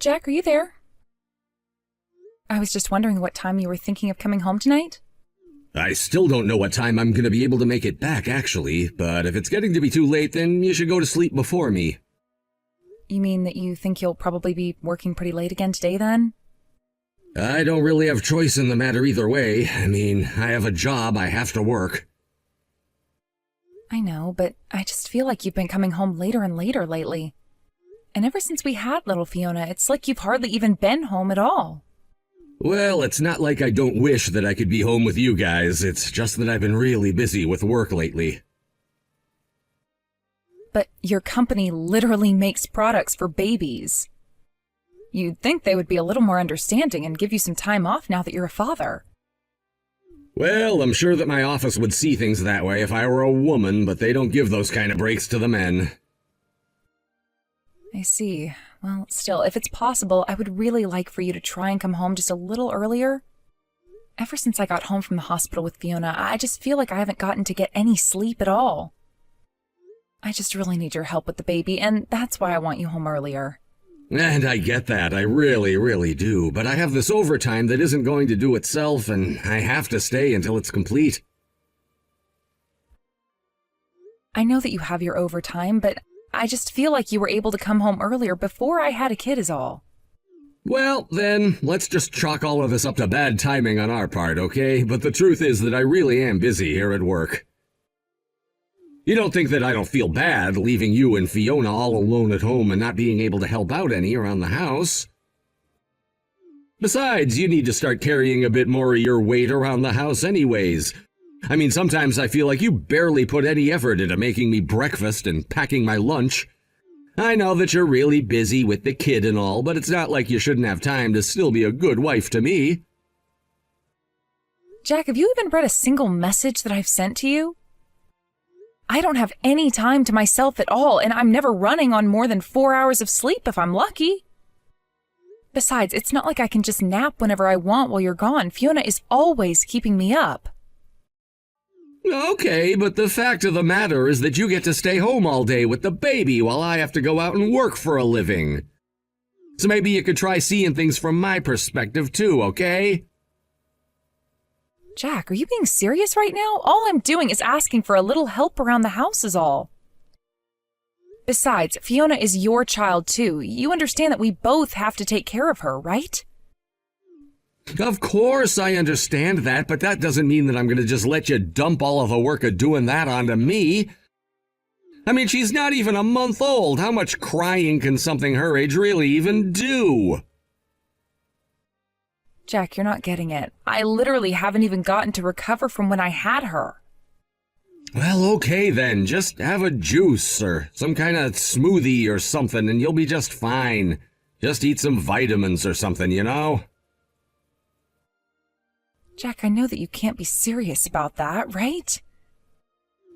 Jack, are you there? I was just wondering what time you were thinking of coming home tonight. I still don't know what time I'm going to be able to make it back, actually, but if it's getting to be too late, then you should go to sleep before me. You mean that you think you'll probably be working pretty late again today, then? I don't really have choice in the matter either way. I mean, I have a job, I have to work. I know, but I just feel like you've been coming home later and later lately. And ever since we had little Fiona, it's like you've hardly even been home at all. Well, it's not like I don't wish that I could be home with you guys. It's just that I've been really busy with work lately. But your company literally makes products for babies. You'd think they would be a little more understanding and give you some time off now that you're a father. Well, I'm sure that my office would see things that way if I were a woman, but they don't give those kind of breaks to the men. I see. Well, still, if it's possible, I would really like for you to try and come home just a little earlier. Ever since I got home from the hospital with Fiona, I just feel like I haven't gotten to get any sleep at all. I just really need your help with the baby, and that's why I want you home earlier. And I get that, I really, really do, but I have this overtime that isn't going to do itself, and I have to stay until it's complete. I know that you have your overtime, but I just feel like you were able to come home earlier before I had a kid is all. Well, then, let's just chalk all of this up to bad timing on our part, okay? But the truth is that I really am busy here at work. You don't think that I don't feel bad leaving you and Fiona all alone at home and not being able to help out any around the house? Besides, you need to start carrying a bit more of your weight around the house anyways. I mean, sometimes I feel like you barely put any effort into making me breakfast and packing my lunch. I know that you're really busy with the kid and all, but it's not like you shouldn't have time to still be a good wife to me. Jack, have you even read a single message that I've sent to you? I don't have any time to myself at all, and I'm never running on more than 4 hours of sleep if I'm lucky. Besides, it's not like I can just nap whenever I want while you're gone. Fiona is always keeping me up. Okay, but the fact of the matter is that you get to stay home all day with the baby while I have to go out and work for a living. So maybe you could try seeing things from my perspective too, okay? Jack, are you being serious right now? All I'm doing is asking for a little help around the house is all. Besides, Fiona is your child too. You understand that we both have to take care of her, right? Of course I understand that, but that doesn't mean that I'm going to just let you dump all of the work of doing that onto me. I mean, she's not even a month old. How much crying can something her age really even do? Jack, you're not getting it. I literally haven't even gotten to recover from when I had her. Well, okay then. Just have a juice or some kind of smoothie or something and you'll be just fine. Just eat some vitamins or something, you know? Jack, I know that you can't be serious about that, right?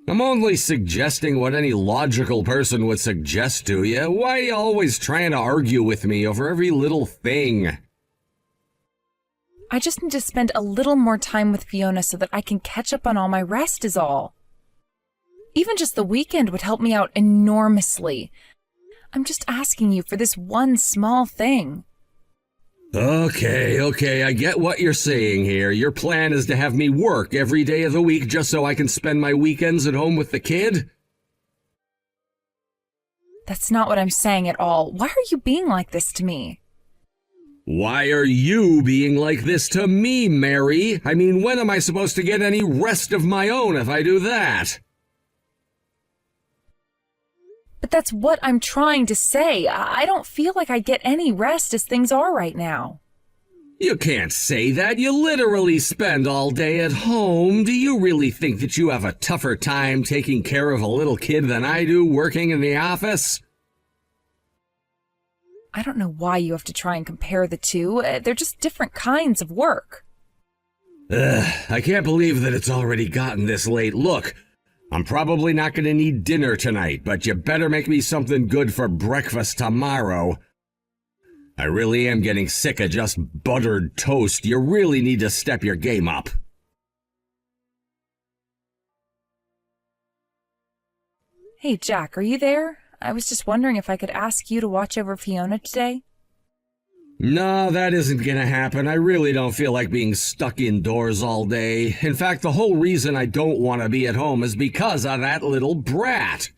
I'm only suggesting what any logical person would suggest to you. Why are you always trying to argue with me over every little thing? I just need to spend a little more time with Fiona so that I can catch up on all my rest is all. Even just the weekend would help me out enormously. I'm just asking you for this one small thing. Okay, I get what you're saying here. Your plan is to have me work every day of the week just so I can spend my weekends at home with the kid? That's not what I'm saying at all. Why are you being like this to me? Why are you being like this to me, Mary? I mean, when am I supposed to get any rest of my own if I do that? But that's what I'm trying to say. I don't feel like I get any rest as things are right now. You can't say that. You literally spend all day at home. Do you really think that you have a tougher time taking care of a little kid than I do working in the office? I don't know why you have to try and compare the two. They're just different kinds of work. I can't believe that it's already gotten this late. Look, I'm probably not going to need dinner tonight, but you better make me something good for breakfast tomorrow. I really am getting sick of just buttered toast. You really need to step your game up. Hey, Jack, are you there? I was just wondering if I could ask you to watch over Fiona today. No, that isn't gonna happen. I really don't feel like being stuck indoors all day. In fact, the whole reason I don't want to be at home is because of that little brat.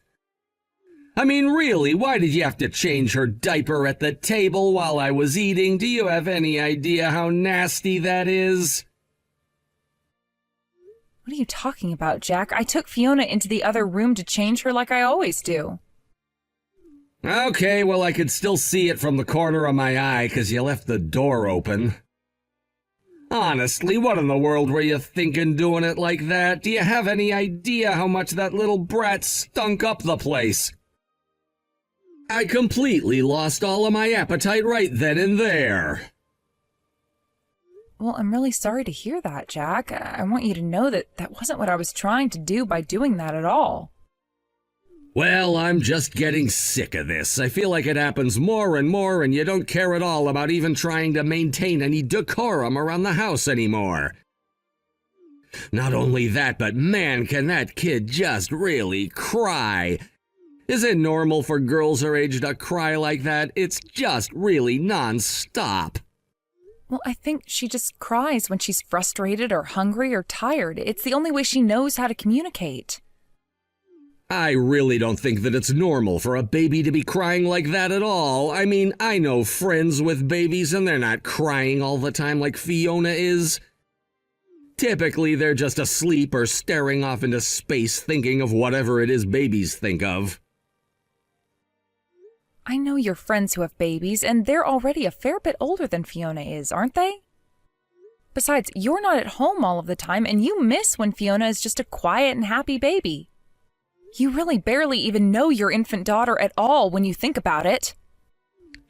I mean, really, why did you have to change her diaper at the table while I was eating? Do you have any idea how nasty that is? What are you talking about, Jack? I took Fiona into the other room to change her like I always do. Okay, well, I could still see it from the corner of my eye because you left the door open. Honestly, what in the world were you thinking doing it like that? Do you have any idea how much that little brat stunk up the place? I completely lost all of my appetite right then and there. Well, I'm really sorry to hear that, Jack. I want you to know that that wasn't what I was trying to do by doing that at all. Well, I'm just getting sick of this. I feel like it happens more and more, and you don't care at all about even trying to maintain any decorum around the house anymore. Not only that, but man, can that kid just really cry. Is it normal for girls her age to cry like that? It's just really non-stop. Well, I think she just cries when she's frustrated or hungry or tired. It's the only way she knows how to communicate. I really don't think that it's normal for a baby to be crying like that at all. I mean, I know friends with babies and they're not crying all the time like Fiona is. Typically, they're just asleep or staring off into space thinking of whatever it is babies think of. I know your friends who have babies, and they're already a fair bit older than Fiona is, aren't they? Besides, you're not at home all of the time, and you miss when Fiona is just a quiet and happy baby. You really barely even know your infant daughter at all when you think about it.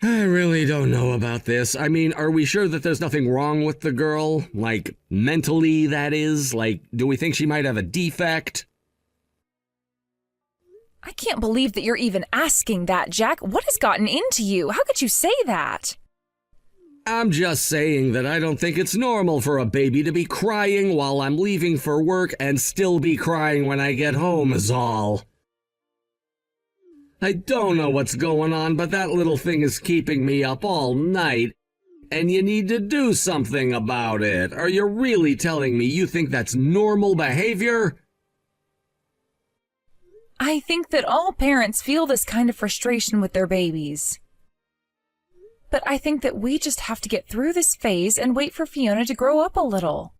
I really don't know about this. I mean, are we sure that there's nothing wrong with the girl? Like, mentally, that is? Like, do we think she might have a defect? I can't believe that you're even asking that, Jack. What has gotten into you? How could you say that? I'm just saying that I don't think it's normal for a baby to be crying while I'm leaving for work and still be crying when I get home is all. I don't know what's going on, but that little thing is keeping me up all night, and you need to do something about it. Are you really telling me you think that's normal behavior? I think that all parents feel this kind of frustration with their babies. But I think that we just have to get through this phase and wait for Fiona to grow up a little.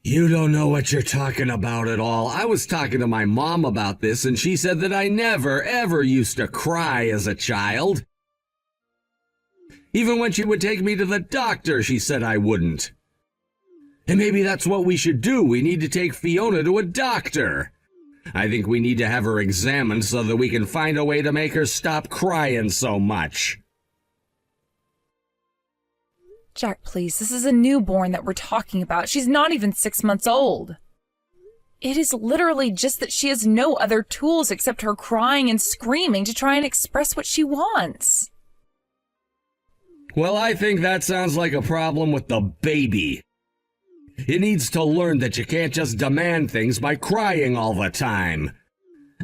You don't know what you're talking about at all. I was talking to my mom about this, and she said that I never, ever used to cry as a child. Even when she would take me to the doctor, she said I wouldn't. And maybe that's what we should do. We need to take Fiona to a doctor. I think we need to have her examined so that we can find a way to make her stop crying so much. Jack, please, this is a newborn that we're talking about. She's not even 6 months old. It is literally just that she has no other tools except her crying and screaming to try and express what she wants. Well, I think that sounds like a problem with the baby. It needs to learn that you can't just demand things by crying all the time.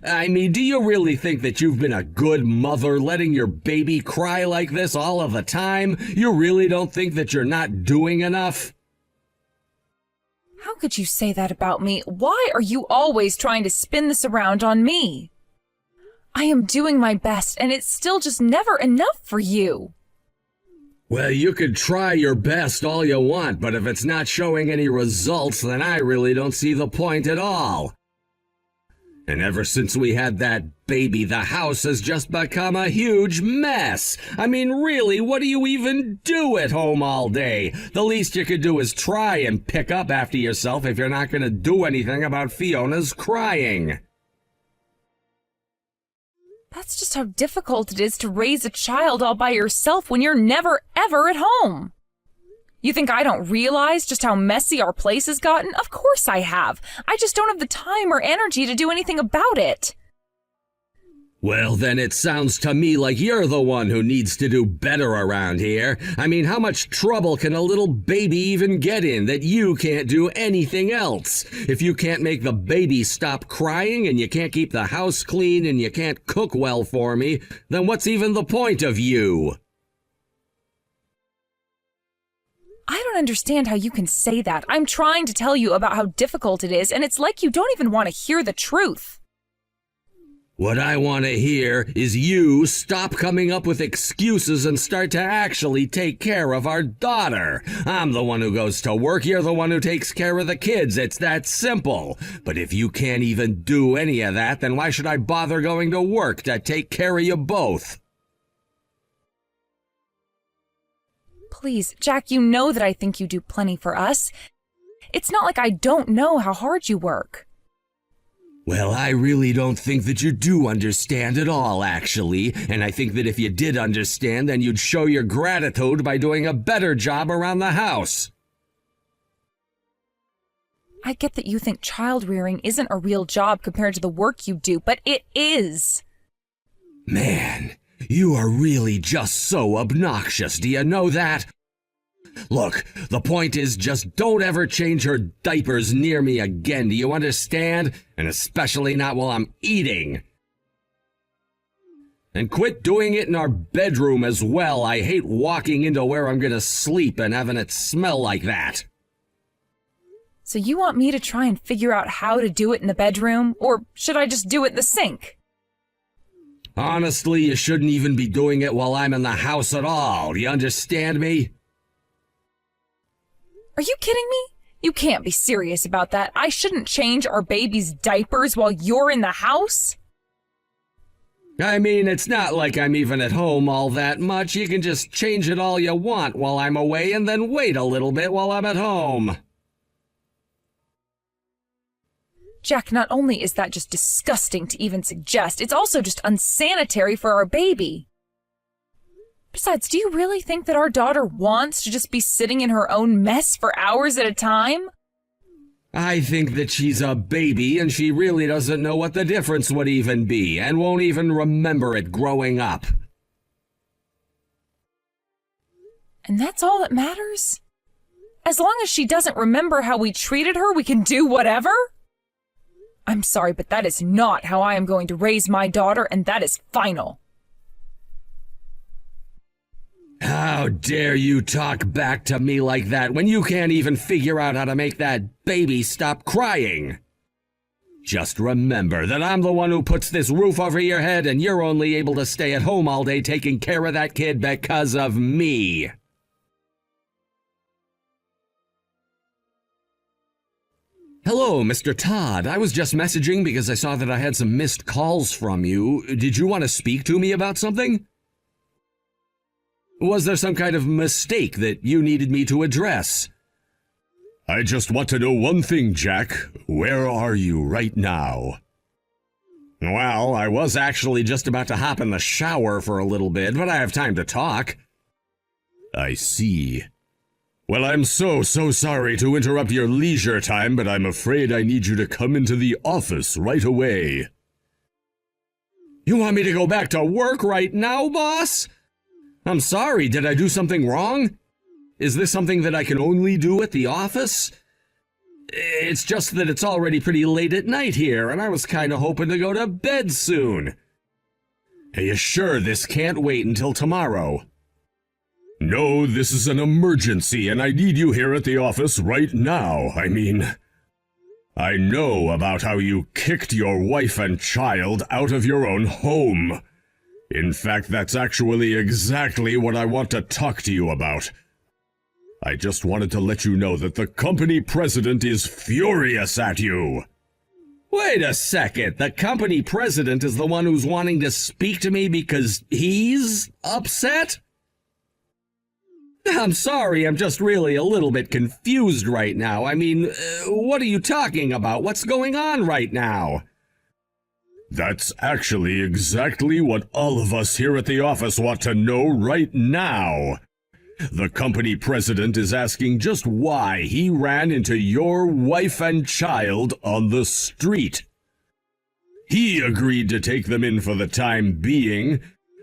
I mean, do you really think that you've been a good mother letting your baby cry like this all of the time? You really don't think that you're not doing enough? How could you say that about me? Why are you always trying to spin this around on me? I am doing my best, and it's still just never enough for you. Well, you could try your best all you want, but if it's not showing any results, then I really don't see the point at all. And ever since we had that baby, the house has just become a huge mess. I mean, really, what do you even do at home all day? The least you could do is try and pick up after yourself if you're not going to do anything about Fiona's crying. That's just how difficult it is to raise a child all by yourself when you're never, ever at home. You think I don't realize just how messy our place has gotten? Of course I have. I just don't have the time or energy to do anything about it. Well, then it sounds to me like you're the one who needs to do better around here. I mean, how much trouble can a little baby even get in that you can't do anything else? If you can't make the baby stop crying and you can't keep the house clean and you can't cook well for me, then what's even the point of you? don't understand how you can say that. I'm trying to tell you about how difficult it is, and it's like you don't even want to hear the truth. What I want to hear is you stop coming up with excuses and start to actually take care of our daughter. I'm the one who goes to work, you're the one who takes care of the kids. It's that simple. But if you can't even do any of that, then why should I bother going to work to take care of you both? Please, Jack, you know that I think you do plenty for us. It's not like I don't know how hard you work. Well, I really don't think that you do understand at all, actually. And I think that if you did understand, then you'd show your gratitude by doing a better job around the house. I get that you think child rearing isn't a real job compared to the work you do, but it is. Man, you are really just so obnoxious, do you know that? Look, the point is just don't ever change her diapers near me again, do you understand? And especially not while I'm eating. And quit doing it in our bedroom as well. I hate walking into where I'm gonna sleep and having it smell like that. So you want me to try and figure out how to do it in the bedroom? Or should I just do it in the sink? Honestly, you shouldn't even be doing it while I'm in the house at all. Do you understand me? Are you kidding me? You can't be serious about that. I shouldn't change our baby's diapers while you're in the house? I mean, it's not like I'm even at home all that much. You can just change it all you want while I'm away and then wait a little bit while I'm at home. Jack, not only is that just disgusting to even suggest, it's also just unsanitary for our baby. Besides, do you really think that our daughter wants to just be sitting in her own mess for hours at a time? I think that she's a baby and she really doesn't know what the difference would even be and won't even remember it growing up. And that's all that matters? As long as she doesn't remember how we treated her, we can do whatever? I'm sorry, but that is not how I am going to raise my daughter, and that is final. How dare you talk back to me like that when you can't even figure out how to make that baby stop crying? Just remember that I'm the one who puts this roof over your head and you're only able to stay at home all day taking care of that kid because of me. Hello, Mr. Todd. I was just messaging because I saw that I had some missed calls from you. Did you want to speak to me about something? Was there some kind of mistake that you needed me to address? I just want to know one thing, Jack. Where are you right now? Well, I was actually just about to hop in the shower for a little bit, but I have time to talk. I see. Well, I'm so sorry to interrupt your leisure time, but I'm afraid I need you to come into the office right away. You want me to go back to work right now, boss? I'm sorry, did I do something wrong? Is this something that I can only do at the office? It's just that it's already pretty late at night here, and I was kind of hoping to go to bed soon. Are you sure this can't wait until tomorrow? No, this is an emergency, and I need you here at the office right now. I know about how you kicked your wife and child out of your own home. In fact, that's actually exactly what I want to talk to you about. I just wanted to let you know that the company president is furious at you. Wait a second, the company president is the one who's wanting to speak to me because he's upset? I'm sorry, I'm just really a little bit confused right now. What are you talking about? What's going on right now? That's actually exactly what all of us here at the office want to know right now. The company president is asking just why he ran into your wife and child on the street. He agreed to take them in for the time being,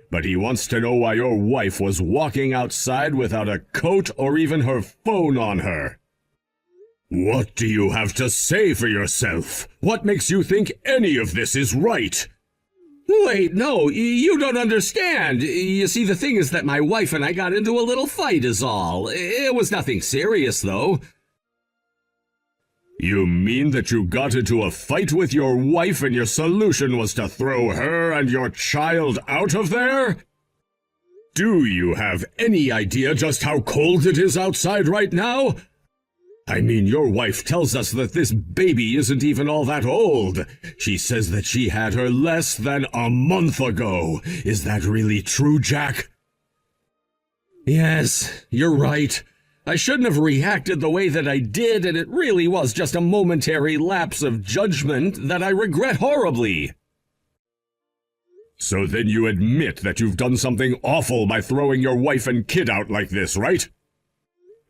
but he wants to know why your wife was walking outside without a coat or even her phone on her. What do you have to say for yourself? What makes you think any of this is right? Wait, no, you don't understand. You see, the thing is that my wife and I got into a little fight is all. It was nothing serious, though. You mean that you got into a fight with your wife and your solution was to throw her and your child out of there? Do you have any idea just how cold it is outside right now? I mean, your wife tells us that this baby isn't even all that old. She says that she had her less than a month ago. Is that really true, Jack? Yes, you're right. I shouldn't have reacted the way that I did, and it really was just a momentary lapse of judgment that I regret horribly. So then you admit that you've done something awful by throwing your wife and kid out like this, right?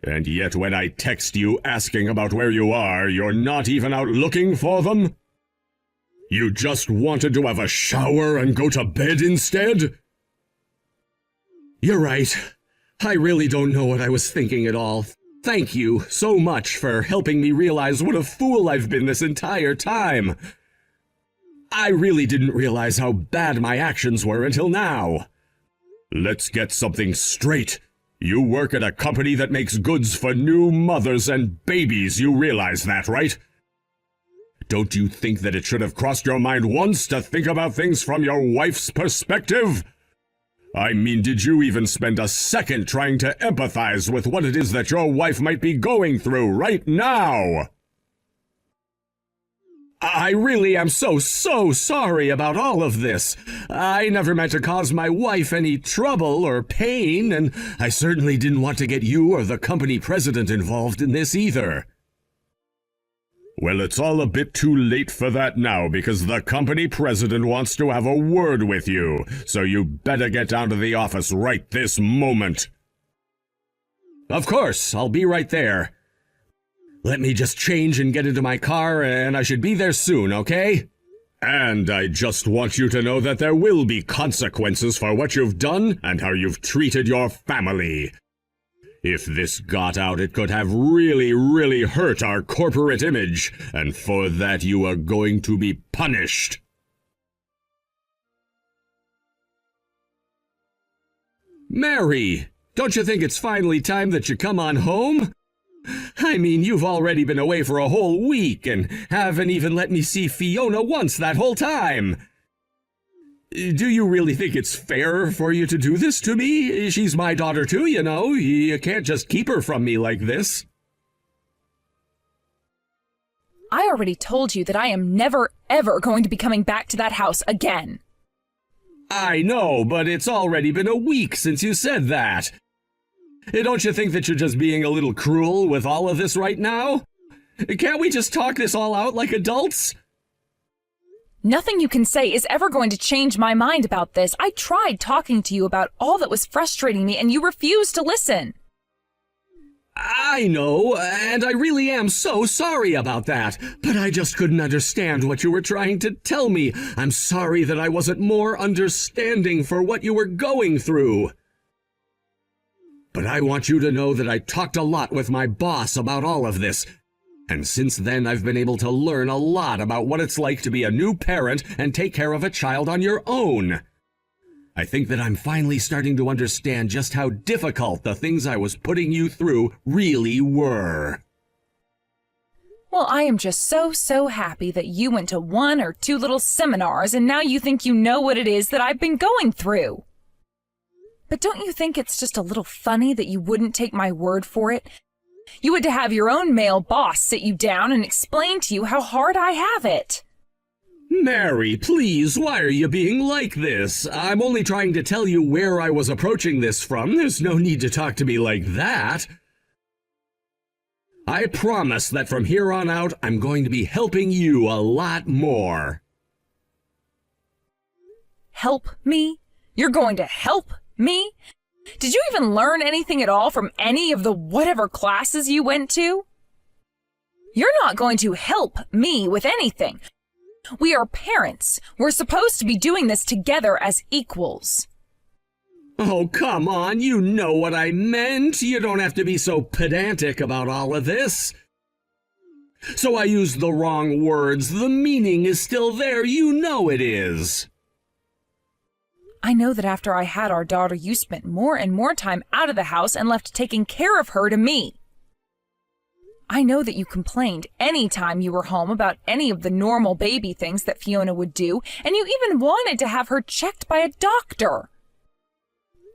And yet when I text you asking about where you are, you're not even out looking for them? You just wanted to have a shower and go to bed instead? You're right. I really don't know what I was thinking at all. Thank you so much for helping me realize what a fool I've been this entire time. I really didn't realize how bad my actions were until now. Let's get something straight. You work at a company that makes goods for new mothers and babies, you realize that, right? Don't you think that it should have crossed your mind once to think about things from your wife's perspective? I mean, did you even spend a second trying to empathize with what it is that your wife might be going through right now? I really am so sorry about all of this. I never meant to cause my wife any trouble or pain, and I certainly didn't want to get you or the company president involved in this either. Well, it's all a bit too late for that now, because the company president wants to have a word with you, so you better get down to the office right this moment. Of course, I'll be right there. Let me just change and get into my car, and I should be there soon, okay? And I just want you to know that there will be consequences for what you've done and how you've treated your family. If this got out, it could have really hurt our corporate image, and for that you are going to be punished. Mary, don't you think it's finally time that you come on home? I mean, you've already been away for a whole week and haven't even let me see Fiona once that whole time. Do you really think it's fair for you to do this to me? She's my daughter too, you know. You can't just keep her from me like this. I already told you that I am never, ever going to be coming back to that house again. I know, but it's already been a week since you said that. Don't you think that you're just being a little cruel with all of this right now? Can't we just talk this all out like adults? Nothing you can say is ever going to change my mind about this. I tried talking to you about all that was frustrating me, and you refused to listen. I know, and I really am so sorry about that, but I just couldn't understand what you were trying to tell me. I'm sorry that I wasn't more understanding for what you were going through. But I want you to know that I talked a lot with my boss about all of this, and since then I've been able to learn a lot about what it's like to be a new parent and take care of a child on your own. I think that I'm finally starting to understand just how difficult the things I was putting you through really were. Well, I am just so happy that you went to 1 or 2 little seminars and now you think you know what it is that I've been going through. But don't you think it's just a little funny that you wouldn't take my word for it? You had to have your own male boss sit you down and explain to you how hard I have it. Mary, please, why are you being like this? I'm only trying to tell you where I was approaching this from. There's no need to talk to me like that. I promise that from here on out, I'm going to be helping you a lot more. Help me? You're going to help me? Did you even learn anything at all from any of the whatever classes you went to? You're not going to help me with anything. We are parents. We're supposed to be doing this together as equals. Oh, come on, you know what I meant. You don't have to be so pedantic about all of this. So I used the wrong words. The meaning is still there. You know it is. I know that after I had our daughter, you spent more and more time out of the house and left taking care of her to me. I know that you complained any time you were home about any of the normal baby things that Fiona would do, and you even wanted to have her checked by a doctor.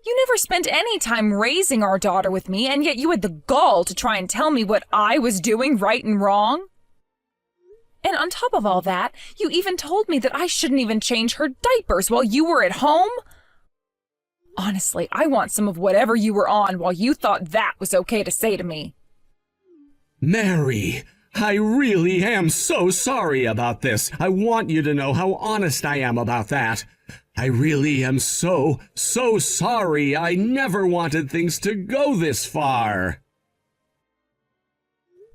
You never spent any time raising our daughter with me, and yet you had the gall to try and tell me what I was doing right and wrong. And on top of all that, you even told me that I shouldn't even change her diapers while you were at home. Honestly, I want some of whatever you were on while you thought that was okay to say to me. Mary, I really am so sorry about this. I want you to know how honest I am about that. I really am so sorry. I never wanted things to go this far.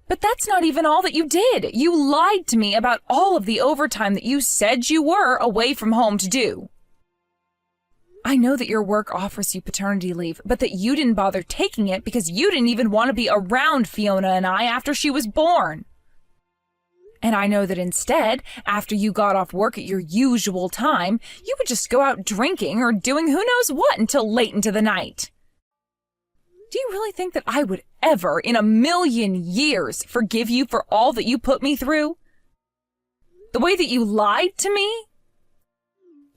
But that's not even all that you did. You lied to me about all of the overtime that you said you were away from home to do. I know that your work offers you paternity leave, but that you didn't bother taking it because you didn't even want to be around Fiona and I after she was born. And I know that instead, after you got off work at your usual time, you would just go out drinking or doing who knows what until late into the night. Do you really think that I would ever, in a million years, forgive you for all that you put me through? The way that you lied to me?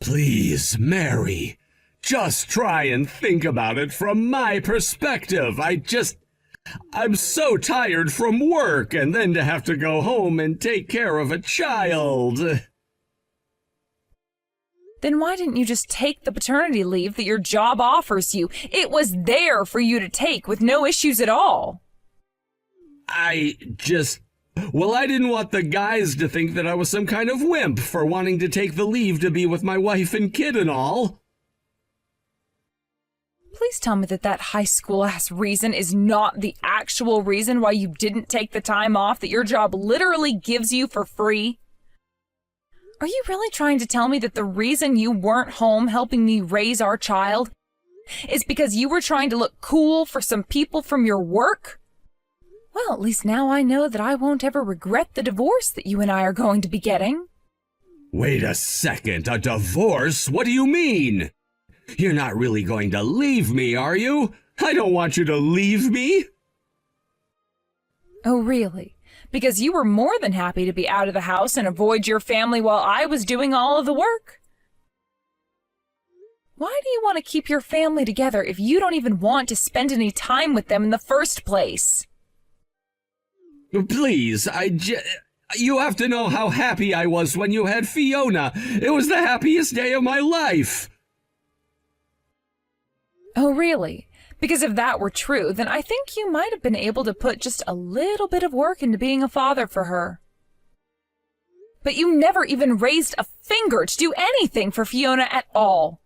Please, Mary, just try and think about it from my perspective. I'm so tired from work and then to have to go home and take care of a child. Then why didn't you just take the paternity leave that your job offers you? It was there for you to take with no issues at all. I didn't want the guys to think that I was some kind of wimp for wanting to take the leave to be with my wife and kid and all. Please tell me that that high school-ass reason is not the actual reason why you didn't take the time off that your job literally gives you for free. Are you really trying to tell me that the reason you weren't home helping me raise our child is because you were trying to look cool for some people from your work? Well, at least now I know that I won't ever regret the divorce that you and I are going to be getting. Wait a second, a divorce? What do you mean? You're not really going to leave me, are you? I don't want you to leave me. Oh, really? Because you were more than happy to be out of the house and avoid your family while I was doing all of the work? Why do you want to keep your family together if you don't even want to spend any time with them in the first place? Please, you have to know how happy I was when you had Fiona. It was the happiest day of my life. Oh, really? Because if that were true, then I think you might have been able to put just a little bit of work into being a father for her. But you never even raised a finger to do anything for Fiona at all.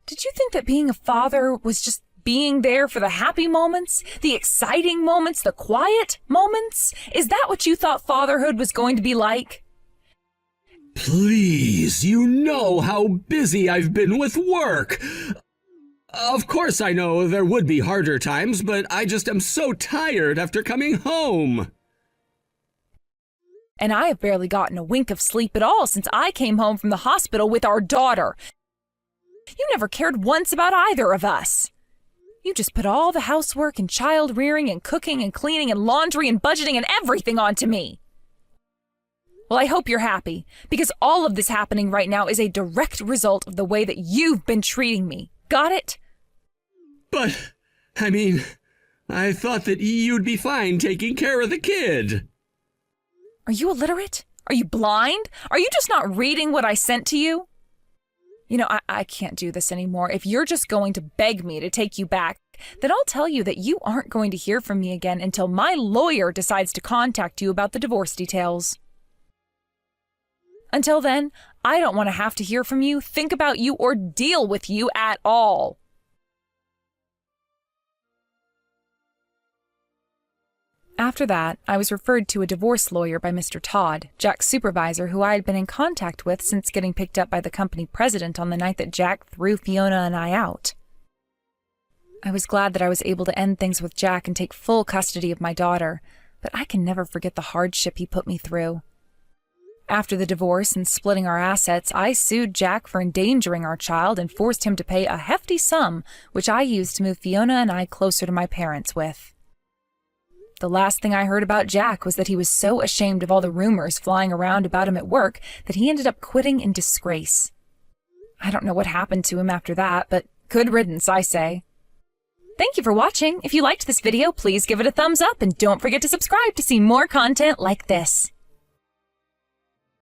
Did you think that being a father was just being there for the happy moments, the exciting moments, the quiet moments? Is that what you thought fatherhood was going to be like? Please, you know how busy I've been with work. Of course I know there would be harder times, but I just am so tired after coming home. And I have barely gotten a wink of sleep at all since I came home from the hospital with our daughter. You never cared once about either of us. You just put all the housework and child rearing and cooking and cleaning and laundry and budgeting and everything onto me. Well, I hope you're happy, because all of this happening right now is a direct result of the way that you've been treating me. Got it? But, I thought that you'd be fine taking care of the kid. Are you illiterate? Are you blind? Are you just not reading what I sent to you? You know, I can't do this anymore. If you're just going to beg me to take you back, then I'll tell you that you aren't going to hear from me again until my lawyer decides to contact you about the divorce details. Until then, I don't want to have to hear from you, think about you, or deal with you at all. After that, I was referred to a divorce lawyer by Mr. Todd, Jack's supervisor, who I had been in contact with since getting picked up by the company president on the night that Jack threw Fiona and I out. I was glad that I was able to end things with Jack and take full custody of my daughter, but I can never forget the hardship he put me through. After the divorce and splitting our assets, I sued Jack for endangering our child and forced him to pay a hefty sum, which I used to move Fiona and I closer to my parents with. The last thing I heard about Jack was that he was so ashamed of all the rumors flying around about him at work that he ended up quitting in disgrace. I don't know what happened to him after that, but good riddance, I say. Thank you for watching. If you liked this video, please give it a thumbs up and don't forget to subscribe to see more content like this.